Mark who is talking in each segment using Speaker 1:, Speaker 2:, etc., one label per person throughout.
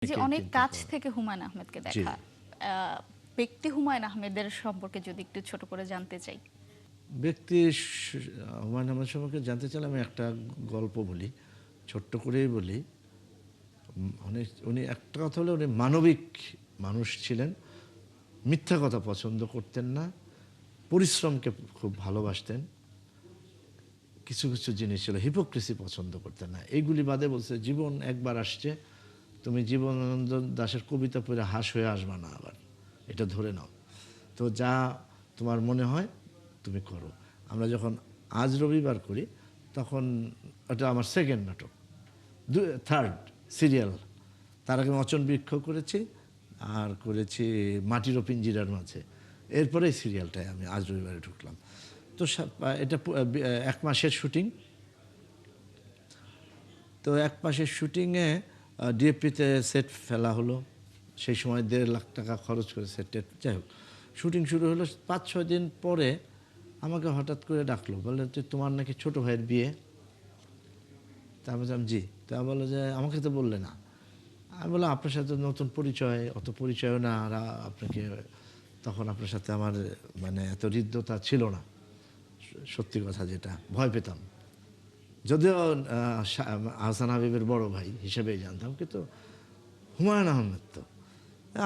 Speaker 1: যে
Speaker 2: অনেকেই
Speaker 1: অনেক
Speaker 2: চিন্তা
Speaker 1: কাছ
Speaker 2: করে।
Speaker 1: থেকে হুমায়ুন আহমেদকে
Speaker 2: জি।
Speaker 1: দেখা, ব্যক্তি হুমায়ুন আহমেদের সম্পর্কে যদি একটু ছোট করে জানতে চাই।
Speaker 2: ব্যক্তি হুমায়ুন আহমেদ সম্পর্কে জানতে চাইলে আমি একটা গল্প বলি, ছোট্ট করেই বলি। উনি একটা কথা হলো, উনি মানবিক মানুষ ছিলেন, মিথ্যা কথা পছন্দ করতেন না, পরিশ্রমকে খুব ভালোবাসতেন। কিছু কিছু জিনিস ছিল, হিপোক্রেসি পছন্দ করতেন না। এইগুলি বাদে বলছে, জীবন একবার আসছে, তুমি জীবনানন্দ দাশের কবিতা পড়ে হাঁস হয়ে আসবা না আবার, এটা ধরে নাও। তো যা তোমার মনে হয় তুমি করো। আমরা যখন আজ রবিবার করি, তখন এটা আমার সেকেন্ড নাটক, থার্ড সিরিয়াল। তার আগে অচন বৃক্ষ করেছি, আর করেছি মাটির ও পিঞ্জিরার মাঝে। এরপরে এই সিরিয়ালটায় আমি আজ রবিবারে ঢুকলাম। তো এটা এক মাসের শুটিং। তো এক মাসের শুটিংয়ে ডিএপিতে সেট ফেলা হলো। সেই সময় 1.5 লাখ টাকা খরচ করে সেটে। যাই হোক, শুটিং শুরু হলো। 5-6 দিন পরে আমাকে হঠাৎ করে ডাকলো, বললো যে তোমার নাকি ছোট ভাইয়ের বিয়ে। তা আমি বললাম জি। তা বললো যে আমাকে তো বললে না। আমি বললাম আপনার সাথে নতুন পরিচয়, অত পরিচয় না, আর আপনাকে তখন আপনার সাথে আমার মানে এত হৃদ্যতা ছিল না। সত্যি কথা যেটা, ভয় পেতাম। যদিও আহসান হাবিবের বড় ভাই হিসেবেই জানতাম, কিন্তু হুমায়ুন আহমেদ তো,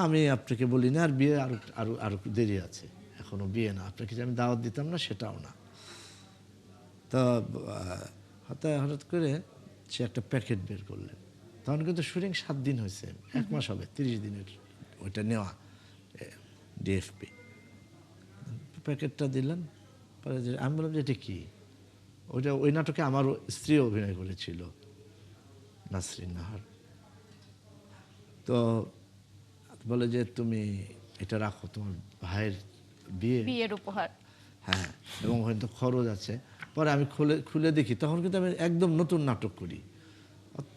Speaker 2: আমি আপনাকে বলি না, আর বিয়ে আরো আরো আরো দেরি আছে, এখনো বিয়ে না, আপনাকে যে আমি দাওয়াত দিতাম না সেটাও না। তো হঠাৎ করে সে একটা প্যাকেট বের করলেন। তখন কিন্তু শুটিং 7 দিন হয়েছে, 1 মাস হবে, 30 দিনের ওইটা নেওয়া ডিএফপি। প্যাকেটটা দিলেন, পরে আমি বললাম যে এটা কি। ওই নাটকে আমার স্ত্রী অভিনয় করেছিল, নাসরিন নাহার। তো বলে যে তুমি এটা রাখো, তোমার ভাইয়ের বিয়ে।
Speaker 1: বিয়ের উপহার।
Speaker 2: হ্যাঁ, এবং হয়তো খরচ আছে। পরে আমি খুলে খুলে দেখি, তখন কিন্তু আমি একদম নতুন নাটক করি,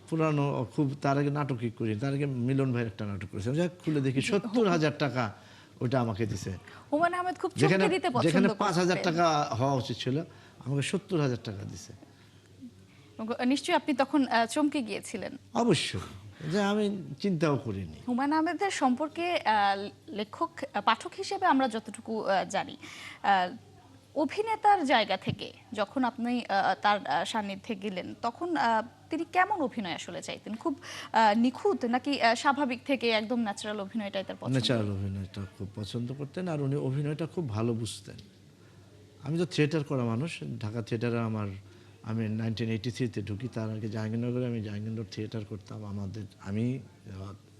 Speaker 2: পুরানো খুব। তার আগে নাটকই করি, তার আগে মিলন ভাইয়ের একটা নাটক করেছিলাম। যাক, খুলে দেখি 70,000 টাকা ওইটা আমাকে দিছে।
Speaker 1: হুমায়ুন আহমেদ খুব
Speaker 2: যেখানে
Speaker 1: চমকে দিতে পছন্দ
Speaker 2: যেখানে 5,000
Speaker 1: করতেন।
Speaker 2: টাকা হওয়া উচিত ছিল, আমাকে 70,000 টাকা দিছে।
Speaker 1: নিশ্চয়ই আপনি তখন চমকে গিয়েছিলেন।
Speaker 2: অবশ্যই, যে আমি চিন্তাও করিনি।
Speaker 1: হুমায়ুন আহমেদের সম্পর্কে লেখক পাঠক হিসেবে আমরা যতটুকু জানি, অভিনেতার জায়গা থেকে যখন আপনি তার সান্নিধ্যে গেলেন, তখন তিনি কেমন অভিনয় আসলে চাইতেন? খুব নিখুঁত, নাকি স্বাভাবিক থেকে একদম ন্যাচারাল অভিনয়টাই তার পছন্দ?
Speaker 2: ন্যাচারাল অভিনয়টা খুব পছন্দ করতেন, আর উনি অভিনয়টা খুব ভালো বুঝতেন। আমি তো থিয়েটার করা মানুষ, ঢাকা থিয়েটারে আমি 1983-তে ঢুকি। তার আগে জাহাঙ্গীরনগরে আমি জাহাঙ্গীরনগর থিয়েটার করতাম। আমি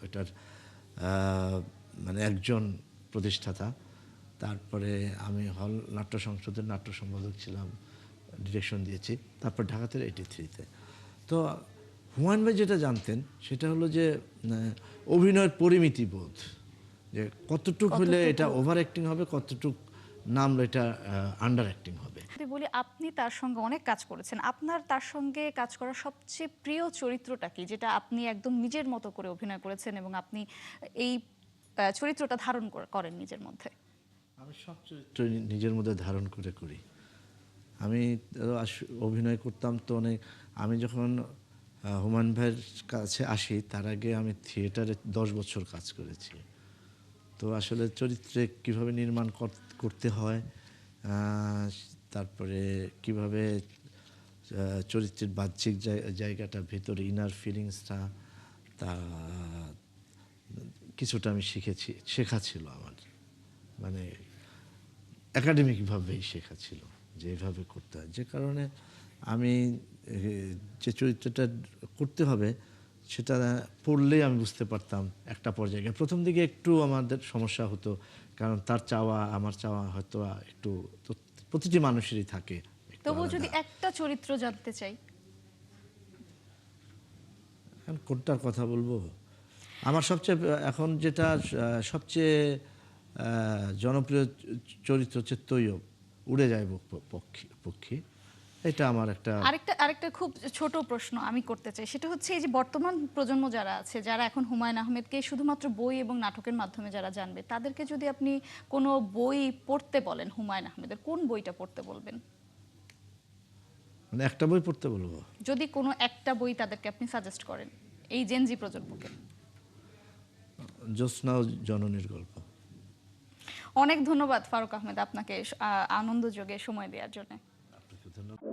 Speaker 2: ওইটার মানে একজন প্রতিষ্ঠাতা। তারপরে আমি হল নাট্য সংসদের নাট্য সম্পাদক ছিলাম, ডিরেকশন দিয়েছি। তারপর ঢাকাতে 83-তে। তো হুমায়ুন ভাই যেটা জানতেন সেটা হলো যে অভিনয়ের পরিমিতি বোধ, যে কতটুক হলে এটা ওভার অ্যাক্টিং হবে, কতটুক নামলে এটা আন্ডার অ্যাক্টিং হবে।
Speaker 1: যদি বলি, আপনি তার সঙ্গে অনেক কাজ করেছেন, আপনার তার সঙ্গে কাজ করার সবচেয়ে প্রিয় চরিত্রটা কি, যেটা আপনি একদম নিজের মতো করে অভিনয় করেছেন এবং আপনি এই চরিত্রটা ধারণ করেন নিজের মধ্যে?
Speaker 2: আমি সব চরিত্র নিজের মধ্যে ধারণ করে করি। আমি অভিনয় করতাম তো অনেক। আমি যখন হুমায়ুন ভাইয়ের কাছে আসি, তার আগে আমি থিয়েটারে 10 বছর কাজ করেছি। তো আসলে চরিত্রে কিভাবে নির্মাণ করতে হয়, তারপরে কিভাবে চরিত্রের বাহ্যিক জায়গাটা, ভেতরে ইনার ফিলিংসটা, তা কিছুটা আমি শেখা ছিল আমার, মানে একাডেমিকভাবেই শেখা ছিল যে এইভাবে করতে হয়। যে কারণে আমি যে চরিত্রটা করতে হবে সেটা পড়লেই আমি বুঝতে পারতাম একটা পর্যায়ে। প্রথম দিকে একটু আমাদের সমস্যা হতো, কারণ তার চাওয়া আমার চাওয়া হয়তো একটু, প্রতিটি মানুষেরই থাকে একটু
Speaker 1: তবুও যদি
Speaker 2: আলাদা।
Speaker 1: একটা চরিত্র জানতে চাই।
Speaker 2: এখন কোনটার কথা বলবো? আমার সবচেয়ে এখন যেটা সবচেয়ে জনপ্রিয় চরিত্র হচ্ছে তৈয়ব, উড়ে যায় পক্ষী পক্ষী। এটা আমার একটা।
Speaker 1: আরেকটা আরেকটা খুব ছোট প্রশ্ন আমি করতে চাই, সেটা হচ্ছে এই যে বর্তমান প্রজন্ম যারা আছে, যারা এখন হুমায়ুন আহমেদকে শুধুমাত্র বই এবং নাটকের মাধ্যমে যারা জানবে, তাদেরকে যদি আপনি কোনো বই পড়তে বলেন হুমায়ুন আহমেদের, কোন বইটা পড়তে বলবেন?
Speaker 2: মানে একটা বই পড়তে বলবো?
Speaker 1: যদি কোনো একটা বই তাদেরকে আপনি সাজেস্ট করেন, এই জেনজি প্রজন্মকে।
Speaker 2: জ্যোৎস্না ও জননীর গল্প।
Speaker 1: অনেক ধন্যবাদ ফারুক আহমেদ আপনাকে আনন্দ যোগে সময় দেওয়ার জন্য।
Speaker 2: আপনাকে ধন্যবাদ।